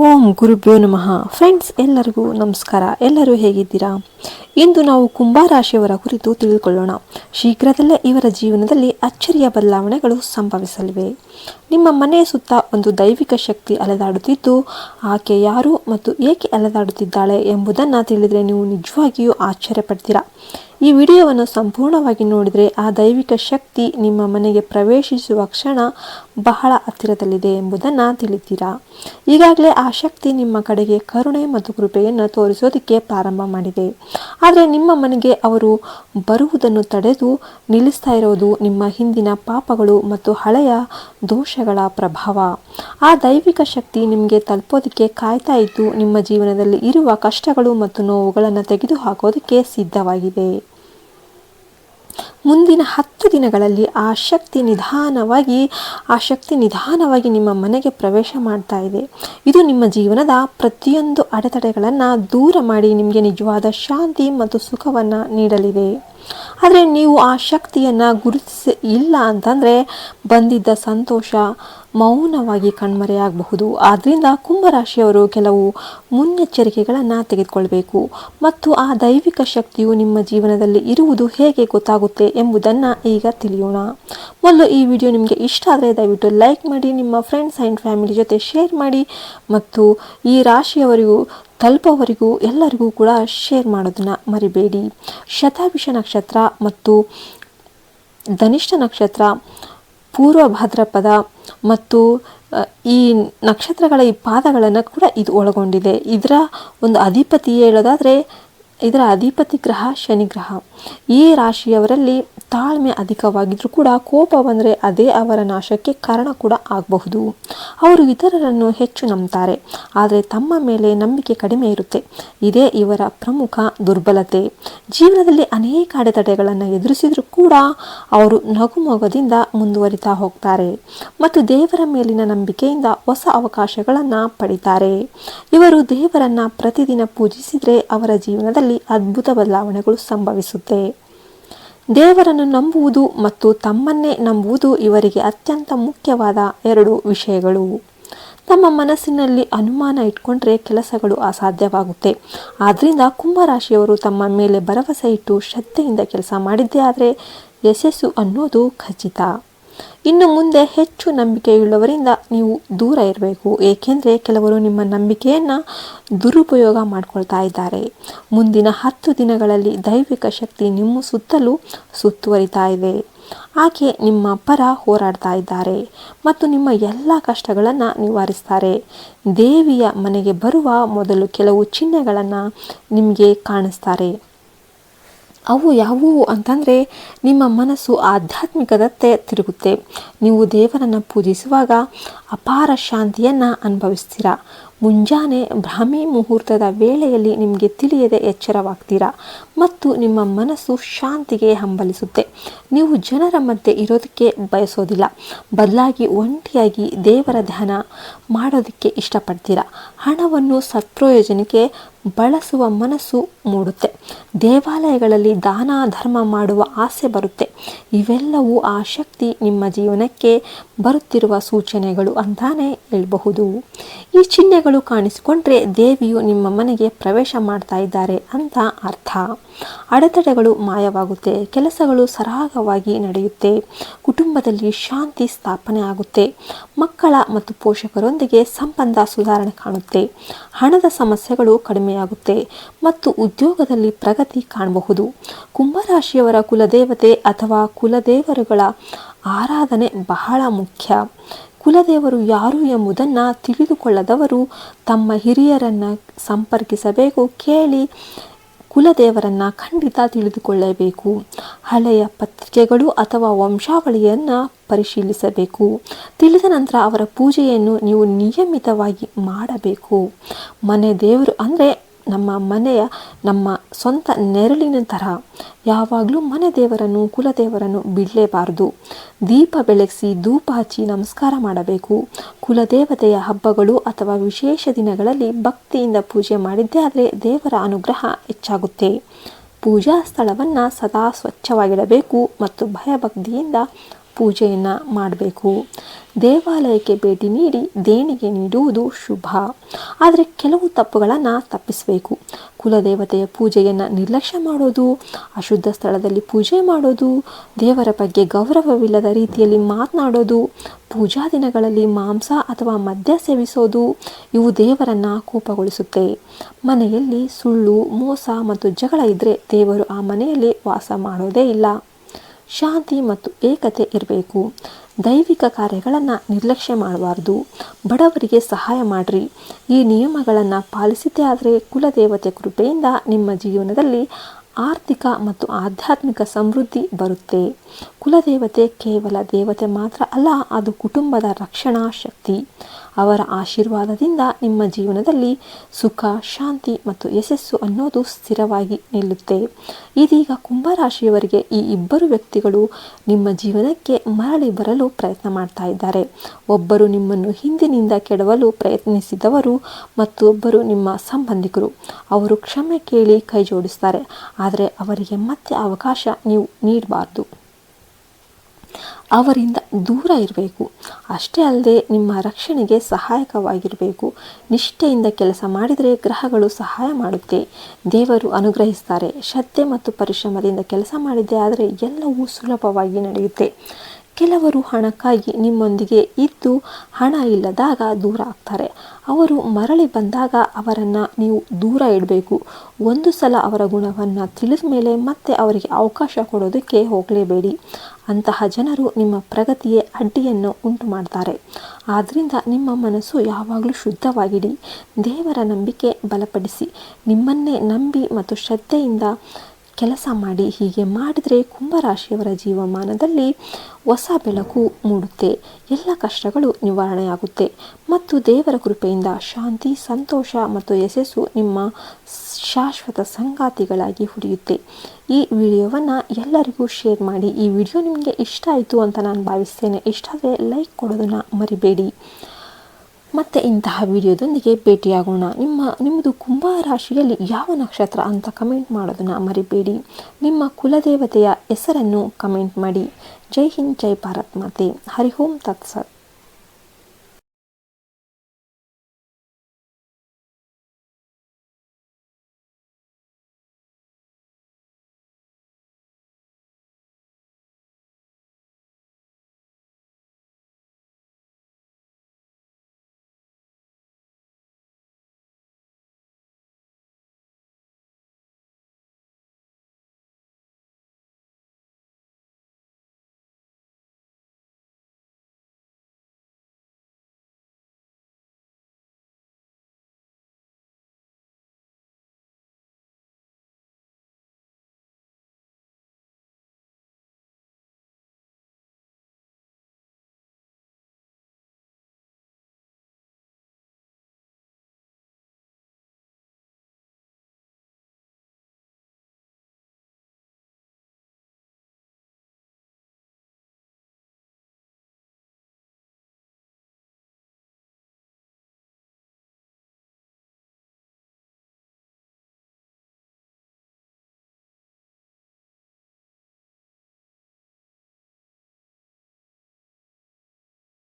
ಓಂ ಗುರುಭ್ಯೋ ನಮಃ. ಫ್ರೆಂಡ್ಸ್, ಎಲ್ಲರಿಗೂ ನಮಸ್ಕಾರ. ಎಲ್ಲರೂ ಹೇಗಿದ್ದೀರಾ? ಇಂದು ನಾವು ಕುಂಭರಾಶಿಯವರ ಕುರಿತು ತಿಳಿದುಕೊಳ್ಳೋಣ. ಶೀಘ್ರದಲ್ಲೇ ಇವರ ಜೀವನದಲ್ಲಿ ಅಚ್ಚರಿಯ ಬದಲಾವಣೆಗಳು ಸಂಭವಿಸಲಿವೆ. ನಿಮ್ಮ ಮನೆಯ ಸುತ್ತ ಒಂದು ದೈವಿಕ ಶಕ್ತಿ ಅಲೆದಾಡುತ್ತಿದ್ದು, ಆಕೆ ಯಾರು ಮತ್ತು ಏಕೆ ಅಲೆದಾಡುತ್ತಿದ್ದಾಳೆ ಎಂಬುದನ್ನು ತಿಳಿದರೆ ನೀವು ನಿಜವಾಗಿಯೂ ಆಶ್ಚರ್ಯಪಡ್ತೀರಾ. ಈ ವಿಡಿಯೋವನ್ನು ಸಂಪೂರ್ಣವಾಗಿ ನೋಡಿದರೆ ಆ ದೈವಿಕ ಶಕ್ತಿ ನಿಮ್ಮ ಮನೆಗೆ ಪ್ರವೇಶಿಸುವ ಕ್ಷಣ ಬಹಳ ಹತ್ತಿರದಲ್ಲಿದೆ ಎಂಬುದನ್ನು ತಿಳಿತೀರಾ. ಈಗಾಗಲೇ ಆ ಶಕ್ತಿ ನಿಮ್ಮ ಕಡೆಗೆ ಕರುಣೆ ಮತ್ತು ಕೃಪೆಯನ್ನು ತೋರಿಸೋದಕ್ಕೆ ಪ್ರಾರಂಭ ಮಾಡಿದೆ. ಆದರೆ ನಿಮ್ಮ ಮನೆಗೆ ಅವರು ಬರುವುದನ್ನು ತಡೆದು ನಿಲ್ಲಿಸ್ತಾ ಇರೋದು ನಿಮ್ಮ ಹಿಂದಿನ ಪಾಪಗಳು ಮತ್ತು ಹಳೆಯ ದೋಷಗಳ ಪ್ರಭಾವ. ಆ ದೈವಿಕ ಶಕ್ತಿ ನಿಮಗೆ ತಲುಪೋದಕ್ಕೆ ಕಾಯ್ತಾ ಇದ್ದು, ನಿಮ್ಮ ಜೀವನದಲ್ಲಿ ಇರುವ ಕಷ್ಟಗಳು ಮತ್ತು ನೋವುಗಳನ್ನು ತೆಗೆದುಹಾಕೋದಕ್ಕೆ ಸಿದ್ಧವಾಗಿದೆ. ಮುಂದಿನ 10 ದಿನಗಳಲ್ಲಿ ಆ ಶಕ್ತಿ ನಿಧಾನವಾಗಿ ನಿಮ್ಮ ಮನೆಗೆ ಪ್ರವೇಶ ಮಾಡ್ತಾ ಇದೆ. ಇದು ನಿಮ್ಮ ಜೀವನದ ಪ್ರತಿಯೊಂದು ಅಡೆತಡೆಗಳನ್ನು ದೂರ ಮಾಡಿ ನಿಮಗೆ ನಿಜವಾದ ಶಾಂತಿ ಮತ್ತು ಸುಖವನ್ನು ನೀಡಲಿದೆ. ಆದರೆ ನೀವು ಆ ಶಕ್ತಿಯನ್ನು ಗುರುತಿಸಿಲ್ಲ ಅಂತಂದರೆ ಬಂದಿದ್ದ ಸಂತೋಷ ಮೌನವಾಗಿ ಕಣ್ಮರೆಯಾಗಬಹುದು. ಆದ್ದರಿಂದ ಕುಂಭರಾಶಿಯವರು ಕೆಲವು ಮುನ್ನೆಚ್ಚರಿಕೆಗಳನ್ನು ತೆಗೆದುಕೊಳ್ಬೇಕು. ಮತ್ತು ಆ ದೈವಿಕ ಶಕ್ತಿಯು ನಿಮ್ಮ ಜೀವನದಲ್ಲಿ ಇರುವುದು ಹೇಗೆ ಗೊತ್ತಾಗುತ್ತೆ ಎಂಬುದನ್ನು ಈಗ ತಿಳಿಯೋಣ. ಮೊದಲು ಈ ವಿಡಿಯೋ ನಿಮಗೆ ಇಷ್ಟ ಆದರೆ ದಯವಿಟ್ಟು ಲೈಕ್ ಮಾಡಿ, ನಿಮ್ಮ ಫ್ರೆಂಡ್ಸ್ ಆ್ಯಂಡ್ ಫ್ಯಾಮಿಲಿ ಜೊತೆ ಶೇರ್ ಮಾಡಿ ಮತ್ತು ಈ ರಾಶಿಯವರಿಗೂ ತಲುಪೋವರೆಗೂ ಎಲ್ಲರಿಗೂ ಕೂಡ ಶೇರ್ ಮಾಡೋದನ್ನು ಮರಿಬೇಡಿ. ಶತಭಿಷ ನಕ್ಷತ್ರ ಮತ್ತು ಧನಿಷ್ಠ ನಕ್ಷತ್ರ, ಪೂರ್ವ ಭಾದ್ರಪದ ಮತ್ತು ಈ ನಕ್ಷತ್ರಗಳ ಈ ಪಾದಗಳನ್ನು ಕೂಡ ಇದು ಒಳಗೊಂಡಿದೆ. ಇದರ ಒಂದು ಅಧಿಪತಿ ಹೇಳೋದಾದರೆ ಇದರ ಅಧಿಪತಿ ಗ್ರಹ ಶನಿ ಗ್ರಹ. ಈ ರಾಶಿಯವರಲ್ಲಿ ತಾಳ್ಮೆ ಅಧಿಕವಾಗಿದ್ದರೂ ಕೂಡ ಕೋಪ ಬಂದರೆ ಅದೇ ಅವರ ನಾಶಕ್ಕೆ ಕಾರಣ ಕೂಡ ಆಗಬಹುದು. ಅವರು ಇತರರನ್ನು ಹೆಚ್ಚು ನಂಬ್ತಾರೆ, ಆದರೆ ತಮ್ಮ ಮೇಲೆ ನಂಬಿಕೆ ಕಡಿಮೆ ಇರುತ್ತೆ. ಇದೇ ಇವರ ಪ್ರಮುಖ ದುರ್ಬಲತೆ. ಜೀವನದಲ್ಲಿ ಅನೇಕ ಅಡೆತಡೆಗಳನ್ನು ಎದುರಿಸಿದರೂ ಕೂಡ ಅವರು ನಗುಮೊಗದಿಂದ ಮುಂದುವರಿತಾ ಹೋಗ್ತಾರೆ ಮತ್ತು ದೇವರ ಮೇಲಿನ ನಂಬಿಕೆಯಿಂದ ಹೊಸ ಅವಕಾಶಗಳನ್ನು ಪಡಿತಾರೆ. ಇವರು ದೇವರನ್ನು ಪ್ರತಿದಿನ ಪೂಜಿಸಿದರೆ ಅವರ ಜೀವನದಲ್ಲಿ ಅದ್ಭುತ ಬದಲಾವಣೆಗಳು ಸಂಭವಿಸುತ್ತೆ. ದೇವರನ್ನು ನಂಬುವುದು ಮತ್ತು ತಮ್ಮನ್ನೇ ನಂಬುವುದು ಇವರಿಗೆ ಅತ್ಯಂತ ಮುಖ್ಯವಾದ 2 ವಿಷಯಗಳು. ತಮ್ಮ ಮನಸ್ಸಿನಲ್ಲಿ ಅನುಮಾನ ಇಟ್ಕೊಂಡ್ರೆ ಕೆಲಸಗಳು ಅಸಾಧ್ಯವಾಗುತ್ತೆ. ಆದ್ದರಿಂದ ಕುಂಭರಾಶಿಯವರು ತಮ್ಮ ಮೇಲೆ ಭರವಸೆ ಇಟ್ಟು ಶ್ರದ್ಧೆಯಿಂದ ಕೆಲಸ ಮಾಡಿದ್ದೇ ಆದರೆ ಯಶಸ್ಸು ಅನ್ನೋದು ಖಚಿತ. ಇನ್ನು ಮುಂದೆ ಹೆಚ್ಚು ನಂಬಿಕೆಯುಳ್ಳವರಿಂದ ನೀವು ದೂರ ಇರಬೇಕು, ಏಕೆಂದರೆ ಕೆಲವರು ನಿಮ್ಮ ನಂಬಿಕೆಯನ್ನು ದುರುಪಯೋಗ ಮಾಡಿಕೊಳ್ತಾ ಇದ್ದಾರೆ. ಮುಂದಿನ 10 ದಿನಗಳಲ್ಲಿ ದೈವಿಕ ಶಕ್ತಿ ನಿಮ್ಮ ಸುತ್ತಲೂ ಸುತ್ತುವರಿತಾ ಇದೆ. ಆಕೆ ನಿಮ್ಮ ಪರ ಹೋರಾಡ್ತಾ ಇದ್ದಾರೆ ಮತ್ತು ನಿಮ್ಮ ಎಲ್ಲ ಕಷ್ಟಗಳನ್ನು ನಿವಾರಿಸ್ತಾರೆ. ದೇವಿಯ ಮನೆಗೆ ಬರುವ ಮೊದಲು ಕೆಲವು ಚಿಹ್ನೆಗಳನ್ನು ನಿಮಗೆ ಕಾಣಿಸ್ತಾರೆ. ಅವು ಯಾವುವು ಅಂತಂದರೆ, ನಿಮ್ಮ ಮನಸ್ಸು ಆಧ್ಯಾತ್ಮಿಕದತ್ತೆ ತಿರುಗುತ್ತೆ. ನೀವು ದೇವರನ್ನು ಪೂಜಿಸುವಾಗ ಅಪಾರ ಶಾಂತಿಯನ್ನು ಅನುಭವಿಸ್ತೀರಾ. ಮುಂಜಾನೆ ಬ್ರಾಹ್ಮಿ ಮುಹೂರ್ತದ ವೇಳೆಯಲ್ಲಿ ನಿಮಗೆ ತಿಳಿಯದೆ ಎಚ್ಚರವಾಗ್ತೀರಾ ಮತ್ತು ನಿಮ್ಮ ಮನಸ್ಸು ಶಾಂತಿಗೆ ಹಂಬಲಿಸುತ್ತೆ. ನೀವು ಜನರ ಮಧ್ಯೆ ಇರೋದಕ್ಕೆ ಬಯಸೋದಿಲ್ಲ, ಬದಲಾಗಿ ಒಂಟಿಯಾಗಿ ದೇವರ ಧ್ಯಾನ ಮಾಡೋದಕ್ಕೆ ಇಷ್ಟಪಡ್ತೀರಾ. ಹಣವನ್ನು ಸತ್ಪ್ರಯೋಜನಕ್ಕೆ ಬಳಸುವ ಮನಸ್ಸು ಮೂಡುತ್ತೆ. ದೇವಾಲಯಗಳಲ್ಲಿ ದಾನ ಧರ್ಮ ಮಾಡುವ ಆಸೆ ಬರುತ್ತೆ. ಇವೆಲ್ಲವೂ ಆ ಶಕ್ತಿ ನಿಮ್ಮ ಜೀವನಕ್ಕೆ ಬರುತ್ತಿರುವ ಸೂಚನೆಗಳು ಅಂತಾನೆ ಹೇಳಬಹುದು. ಈ ಚಿಹ್ನೆಗಳು ಕಾಣಿಸಿಕೊಂಡ್ರೆ ದೇವಿಯು ನಿಮ್ಮ ಮನೆಗೆ ಪ್ರವೇಶ ಮಾಡ್ತಾ ಇದ್ದಾರೆ ಅಂತ ಅರ್ಥ. ಅಡೆತಡೆಗಳು ಮಾಯವಾಗುತ್ತೆ, ಕೆಲಸಗಳು ಸರಾಗವಾಗಿ ನಡೆಯುತ್ತೆ, ಕುಟುಂಬದಲ್ಲಿ ಶಾಂತಿ ಸ್ಥಾಪನೆ ಆಗುತ್ತೆ, ಮಕ್ಕಳ ಮತ್ತು ಪೋಷಕರೊಂದಿಗೆ ಸಂಬಂಧ ಸುಧಾರಣೆ ಕಾಣುತ್ತೆ, ಹಣದ ಸಮಸ್ಯೆಗಳು ಕಡಿಮೆಯಾಗುತ್ತೆ ಮತ್ತು ಉದ್ಯೋಗದಲ್ಲಿ ಪ್ರಗತಿ ಕಾಣಬಹುದು. ಕುಂಭರಾಶಿಯವರ ಕುಲದೇವತೆ ಅಥವಾ ಕುಲದೇವರುಗಳ ಆರಾಧನೆ ಬಹಳ ಮುಖ್ಯ. ಕುಲದೇವರು ಯಾರು ಎಂಬುದನ್ನು ತಿಳಿದುಕೊಳ್ಳದವರು ತಮ್ಮ ಹಿರಿಯರನ್ನು ಸಂಪರ್ಕಿಸಬೇಕು. ಕೇಳಿ ಕುಲದೇವರನ್ನು ಖಂಡಿತ ತಿಳಿದುಕೊಳ್ಳಬೇಕು. ಹಳೆಯ ಪತ್ರಿಕೆಗಳು ಅಥವಾ ವಂಶಾವಳಿಯನ್ನು ಪರಿಶೀಲಿಸಬೇಕು. ತಿಳಿದ ನಂತರ ಅವರ ಪೂಜೆಯನ್ನು ನೀವು ನಿಯಮಿತವಾಗಿ ಮಾಡಬೇಕು. ಮನೆ ದೇವರು ಅಂದರೆ ನಮ್ಮ ಸ್ವಂತ ನೆರಳಿನ ತರಹ. ಯಾವಾಗಲೂ ಮನೆ ದೇವರನ್ನು ಕುಲದೇವರನ್ನು ಬಿಡಲೇಬಾರದು. ದೀಪ ಬೆಳಗಿಸಿ ಧೂಪ ಹಚ್ಚಿ ನಮಸ್ಕಾರ ಮಾಡಬೇಕು. ಕುಲದೇವತೆಯ ಹಬ್ಬಗಳು ಅಥವಾ ವಿಶೇಷ ದಿನಗಳಲ್ಲಿ ಭಕ್ತಿಯಿಂದ ಪೂಜೆ ಮಾಡಿದ್ದೇ ಆದರೆ ದೇವರ ಅನುಗ್ರಹ ಹೆಚ್ಚಾಗುತ್ತೆ. ಪೂಜಾ ಸ್ಥಳವನ್ನು ಸದಾ ಸ್ವಚ್ಛವಾಗಿಡಬೇಕು ಮತ್ತು ಭಯಭಕ್ತಿಯಿಂದ ಪೂಜೆಯನ್ನು ಮಾಡಬೇಕು. ದೇವಾಲಯಕ್ಕೆ ಭೇಟಿ ನೀಡಿ ದೇಣಿಗೆ ನೀಡುವುದು ಶುಭ. ಆದರೆ ಕೆಲವು ತಪ್ಪುಗಳನ್ನು ತಪ್ಪಿಸಬೇಕು. ಕುಲದೇವತೆಯ ಪೂಜೆಯನ್ನು ನಿರ್ಲಕ್ಷ್ಯ ಮಾಡೋದು, ಅಶುದ್ಧ ಸ್ಥಳದಲ್ಲಿ ಪೂಜೆ ಮಾಡೋದು, ದೇವರ ಬಗ್ಗೆ ಗೌರವವಿಲ್ಲದ ರೀತಿಯಲ್ಲಿ ಮಾತನಾಡೋದು, ಪೂಜಾ ದಿನಗಳಲ್ಲಿ ಮಾಂಸ ಅಥವಾ ಮದ್ಯ ಸೇವಿಸೋದು ಇವು ದೇವರನ್ನು ಕೋಪಗೊಳಿಸುತ್ತೆ. ಮನೆಯಲ್ಲಿ ಸುಳ್ಳು, ಮೋಸ ಮತ್ತು ಜಗಳ ಇದ್ದರೆ ದೇವರು ಆ ಮನೆಯಲ್ಲಿ ವಾಸ ಮಾಡೋದೇ ಇಲ್ಲ. ಶಾಂತಿ ಮತ್ತು ಏಕತೆ ಇರಬೇಕು. ದೈವಿಕ ಕಾರ್ಯಗಳನ್ನು ನಿರ್ಲಕ್ಷ್ಯ ಮಾಡಬಾರ್ದು. ಬಡವರಿಗೆ ಸಹಾಯ ಮಾಡಿರಿ. ಈ ನಿಯಮಗಳನ್ನು ಪಾಲಿಸಿದ್ದೇ ಆದರೆ ಕುಲದೇವತೆ ಕೃಪೆಯಿಂದ ನಿಮ್ಮ ಜೀವನದಲ್ಲಿ ಆರ್ಥಿಕ ಮತ್ತು ಆಧ್ಯಾತ್ಮಿಕ ಸಮೃದ್ಧಿ ಬರುತ್ತೆ. ಕುಲದೇವತೆ ಕೇವಲ ದೇವತೆ ಮಾತ್ರ ಅಲ್ಲ, ಅದು ಕುಟುಂಬದ ರಕ್ಷಣಾ ಶಕ್ತಿ. ಅವರ ಆಶೀರ್ವಾದದಿಂದ ನಿಮ್ಮ ಜೀವನದಲ್ಲಿ ಸುಖ, ಶಾಂತಿ ಮತ್ತು ಯಶಸ್ಸು ಅನ್ನೋದು ಸ್ಥಿರವಾಗಿ ನಿಲ್ಲುತ್ತೆ. ಇದೀಗ ಕುಂಭರಾಶಿಯವರಿಗೆ ಈ ಇಬ್ಬರು ವ್ಯಕ್ತಿಗಳು ನಿಮ್ಮ ಜೀವನಕ್ಕೆ ಮರಳಿ ಬರಲು ಪ್ರಯತ್ನ ಮಾಡ್ತಾ ಇದ್ದಾರೆ. ಒಬ್ಬರು ನಿಮ್ಮನ್ನು ಹಿಂದಿನಿಂದ ಕೆಡವಲು ಪ್ರಯತ್ನಿಸಿದವರು ಮತ್ತು ಒಬ್ಬರು ನಿಮ್ಮ ಸಂಬಂಧಿಕರು. ಅವರು ಕ್ಷಮೆ ಕೇಳಿ ಕೈ ಜೋಡಿಸ್ತಾರೆ, ಆದರೆ ಅವರಿಗೆ ಮತ್ತೆ ಅವಕಾಶ ನೀವು ನೀಡಬಾರ್ದು. ಅವರಿಂದ ದೂರ ಇರಬೇಕು. ಅಷ್ಟೇ ಅಲ್ಲದೆ ನಿಮ್ಮ ರಕ್ಷಣೆಗೆ ಸಹಾಯಕವಾಗಿರಬೇಕು. ನಿಷ್ಠೆಯಿಂದ ಕೆಲಸ ಮಾಡಿದರೆ ಗ್ರಹಗಳು ಸಹಾಯ ಮಾಡುತ್ತೆ, ದೇವರು ಅನುಗ್ರಹಿಸ್ತಾರೆ. ಶ್ರದ್ಧೆ ಮತ್ತು ಪರಿಶ್ರಮದಿಂದ ಕೆಲಸ ಮಾಡಿದ್ದೆ ಆದರೆ ಎಲ್ಲವೂ ಸುಲಭವಾಗಿ ನಡೆಯುತ್ತೆ. ಕೆಲವರು ಹಣಕ್ಕಾಗಿ ನಿಮ್ಮೊಂದಿಗೆ ಇದ್ದು ಹಣ ಇಲ್ಲದಾಗ ದೂರ ಆಗ್ತಾರೆ. ಅವರು ಮರಳಿ ಬಂದಾಗ ಅವರನ್ನು ನೀವು ದೂರ ಇಡಬೇಕು. ಒಂದು ಸಲ ಅವರ ಗುಣವನ್ನು ತಿಳಿದ ಮೇಲೆ ಮತ್ತೆ ಅವರಿಗೆ ಅವಕಾಶ ಕೊಡೋದಕ್ಕೆ ಹೋಗಲೇಬೇಡಿ. ಅಂತಹ ಜನರು ನಿಮ್ಮ ಪ್ರಗತಿಗೆ ಅಡ್ಡಿಯನ್ನು ಉಂಟು ಮಾಡ್ತಾರೆ. ಆದ್ದರಿಂದ ನಿಮ್ಮ ಮನಸ್ಸು ಯಾವಾಗಲೂ ಶುದ್ಧವಾಗಿಡಿ. ದೇವರ ನಂಬಿಕೆ ಬಲಪಡಿಸಿ, ನಿಮ್ಮನ್ನೇ ನಂಬಿ ಮತ್ತು ಶ್ರದ್ಧೆಯಿಂದ ಕೆಲಸ ಮಾಡಿ. ಹೀಗೆ ಮಾಡಿದರೆ ಕುಂಭರಾಶಿಯವರ ಜೀವಮಾನದಲ್ಲಿ ಹೊಸ ಬೆಳಕು ಮೂಡುತ್ತೆ. ಎಲ್ಲ ಕಷ್ಟಗಳು ನಿವಾರಣೆಯಾಗುತ್ತೆ ಮತ್ತು ದೇವರ ಕೃಪೆಯಿಂದ ಶಾಂತಿ, ಸಂತೋಷ ಮತ್ತು ಯಶಸ್ಸು ನಿಮ್ಮ ಶಾಶ್ವತ ಸಂಗಾತಿಗಳಾಗಿ ಉಳಿಯುತ್ತೆ. ಈ ವಿಡಿಯೋವನ್ನು ಎಲ್ಲರಿಗೂ ಶೇರ್ ಮಾಡಿ. ಈ ವಿಡಿಯೋ ನಿಮಗೆ ಇಷ್ಟ ಆಯಿತು ಅಂತ ನಾನು ಭಾವಿಸ್ತೇನೆ. ಇಷ್ಟ ಆದರೆ ಲೈಕ್ ಕೊಡೋದನ್ನು ಮರಿಬೇಡಿ. ಮತ್ತೆ ಇಂತಹ ವಿಡಿಯೋದೊಂದಿಗೆ ಭೇಟಿಯಾಗೋಣ. ನಿಮ್ಮದು ಕುಂಭ ರಾಶಿಯಲ್ಲಿ ಯಾವ ನಕ್ಷತ್ರ ಅಂತ ಕಮೆಂಟ್ ಮಾಡೋದನ್ನು ಮರಿಬೇಡಿ. ನಿಮ್ಮ ಕುಲದೇವತೆಯ ಹೆಸರನ್ನು ಕಮೆಂಟ್ ಮಾಡಿ. ಜೈ ಹಿಂದ್, ಜೈ ಭಾರತ್ ಮಾತೆ. ಹರಿ ಓಂ ತತ್ಸತ್.